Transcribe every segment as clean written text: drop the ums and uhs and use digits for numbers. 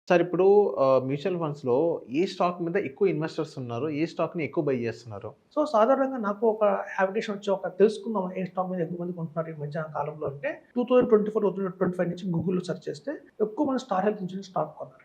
Sir ఇప్పుడు mutual ఫండ్స్‌లో ఏ stock మీద ఎక్కువ ఇన్వెస్టర్స్ ఉన్నారు? ఏ స్టాక్‌ని ఎక్కువ బై చేస్తున్నారు? సో, సాధారణంగా నాకు ఒక హ్యాబిటేషన్ వచ్చి తెలుసుకుందాం ఏ స్టాక్ మీద ఎక్కువ మంది కొంటున్నారు ఈ మధ్య కాలంలో అంటే 2024, 2025 నుంచి గూగుల్‌లో సెర్చ్ చేస్తే ఎక్కువ మంది స్టార్ హెల్త్ ఇన్స్యూరెన్స్ స్టాక్ కొన్నారు.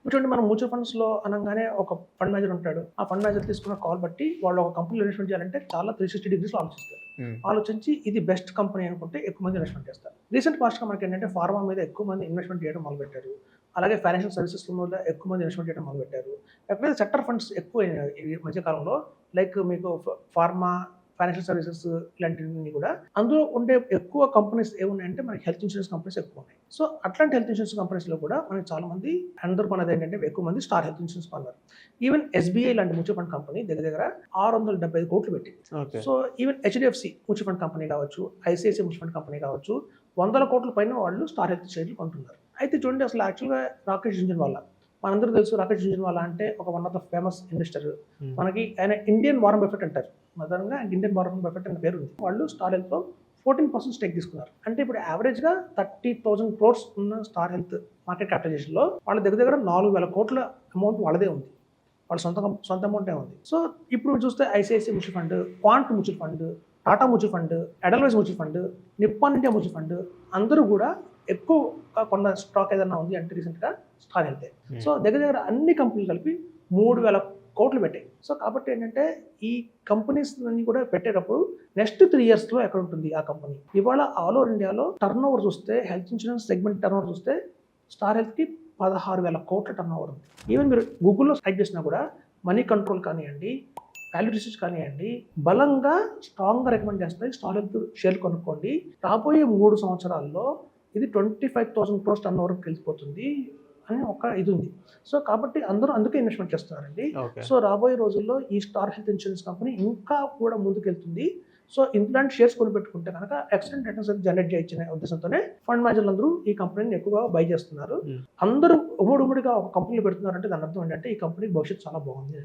ఇప్పుడు చూడండి మనం మ్యూచువల్ ఫండ్స్‌లో అనంగానే ఒక ఫండ్ మేనేజర్ ఉంటాడు. ఆ ఫండ్ మేనేజర్ తీసుకున్న కాల్ బట్టి వాళ్ళు ఒక కంపెనీలో ఇన్వెస్ట్‌మెంట్ చేయాలంటే చాలా 360 డిగ్రీస్‌లో ఆలోచిస్తారు. హ్మ్. ఆలోచించి ఇది బెస్ట్ కంపెనీ అనుకుంటే ఎక్కువ మంది ఇన్వెస్ట్‌మెంట్ చేస్తారు. రీసెంట్ పాస్ట్‌గా మనకేంటంటే ఫార్మా మీద ఎక్కువ మంది ఇన్వెస్ట్‌మెంట్ చేయడం మొదలుపెట్టారు. అలాగే ఫైనాన్షియల్ సర్వీసెస్ మీద ఎక్కువ మంది ఇన్వెస్ట్‌మెంట్ చేయడం మొదలుపెట్టారు. ఎక్కడైతే సెక్టర్ ఫండ్స్ ఎక్కువైనాయి ఈ మధ్య కాలంలో లైక్ మీకు ఫార్మా, ఫైనాన్షియల్ సర్వీసెస్ ఇలాంటివన్నీ కూడా అందులో ఉండే ఎక్కువ కంపెనీస్ ఏమున్నాయంటే మనకి హెల్త్ ఇన్సూరెన్స్ కంపెనీస్ ఎక్కువ ఉన్నాయి. సో, అట్లాంటి హెల్త్ ఇన్సూరెన్స్ కంపెనీస్‌లో కూడా మనకి చాలా మంది అందరూ కొన్నది ఏంటంటే ఎక్కువ మంది స్టార్ హెల్త్ ఇన్సూరెన్స్ కొన్నారు. ఈవెన్ ఎస్‌బీఐ లాంటి మ్యూచువల్ ఫండ్ కంపెనీ దగ్గర దగ్గర 675 కోట్లు పెట్టింది. Okay. So, even HDFC mutual fund company కావచ్చు, ఐసీఐసీఐ మ్యూచువల్ ఫండ్ కంపెనీ కావచ్చు, వందల కోట్ల పైన వాళ్ళు స్టార్ హెల్త్ షేర్లు కొంటున్నారు. అయితే చూడండి అసలు యాక్చువల్‌గా రాకేష్ జుంజున్వాలా మనందరికీ తెలుసు రాకేష్ జుంజున్వాలా అంటే ఒక one of the famous investor. హ్మ్. మనకి ఆయన ఇండియన్ వారన్ బఫెట్ అంటారు. సాధారణంగా ఇండియన్ వారన్ బఫెట్ అనే పేరు ఉంది. వాళ్ళు స్టార్ హెల్త్‌లో 14% స్టేక్ తీసుకున్నారు. అంటే ఇప్పుడు యావరేజ్‌గా 30,000 క్రోర్స్ ఉన్న స్టార్ హెల్త్ మార్కెట్ క్యాపిటలైజేషన్‌లో వాళ్ళ దగ్గర దగ్గర 4,000 కోట్ల అమౌంట్ వాళ్ళదే ఉంది. వాళ్ళ సొంత అమౌంటే ఉంది. సో, ఇప్పుడు చూస్తే ICICI mutual fund, quant mutual fund, Tata mutual fund, ఎడల్వైస్ mutual fund, Nippon India mutual fund అందరూ కూడా ఎక్కువగా కొన్న స్టాక్ ఏదన్నా ఉంది అంటే రీసెంట్‌గా స్టార్ హెల్తే. సో, దగ్గర దగ్గర అన్ని కంపెనీలు కలిపి 3,000 కోట్లు పెట్టాయి. సో, కాబట్టి ఏంటంటే ఈ కంపెనీస్ అన్నీ కూడా పెట్టేటప్పుడు నెక్స్ట్ 3 ఇయర్స్‌లో ఎక్కడుంటుంది ఆ కంపెనీ? ఇవాళ ఆల్ ఓవర్ ఇండియాలో టర్నోవర్ చూస్తే హెల్త్ ఇన్స్యూరెన్స్ సెగ్మెంట్ టర్నోవర్ చూస్తే స్టార్ హెల్త్‌కి 16,000 కోట్ల టర్నోవర్ ఉంది. ఈవెన్ మీరు గూగుల్‌లో టైప్ చేసినా కూడా మనీ కంట్రోల్ కానియండి, వాల్యూ రిసర్చ్ కానియండి, బలంగా స్ట్రాంగ్‌గా రికమెండ్ చేస్తాయి. స్టార్ హెల్త్ షేర్లు కొనుక్కోండి. రాబోయే 3 సంవత్సరాల్లో ఇది 25,000 క్రోర్స్ టర్నోవర్‌కి వెళ్ళిపోతుంది అని ఒక ఇది ఉంది. సో, కాబట్టి అందరూ అందుకే ఇన్వెస్ట్‌మెంట్ చేస్తున్నారండి. ఓకే. సో, రాబోయే రోజుల్లో ఈ స్టార్ హెల్త్ ఇన్స్యూరెన్స్ కంపెనీ ఇంకా కూడా ముందుకెళ్తుంది. సో, ఇలాంటి షేర్స్ కొనిపెట్టుకుంటే గనక ఎక్సలెంట్ రిటర్న్స్ జనరేట్ చేయొచ్చనే ఉద్దేశంతోనే ఫండ్ మేనేజర్లందరూ ఈ కంపెనీని ఎక్కువగా బై చేస్తున్నారు. హ్మ్. అందరూ ఉమ్మడిగా ఒక కంపెనీలో పెడుతున్నారంటే దాని అర్థం ఏంటంటే ఈ కంపెనీ భవిష్యత్తు చాలా బాగుంది.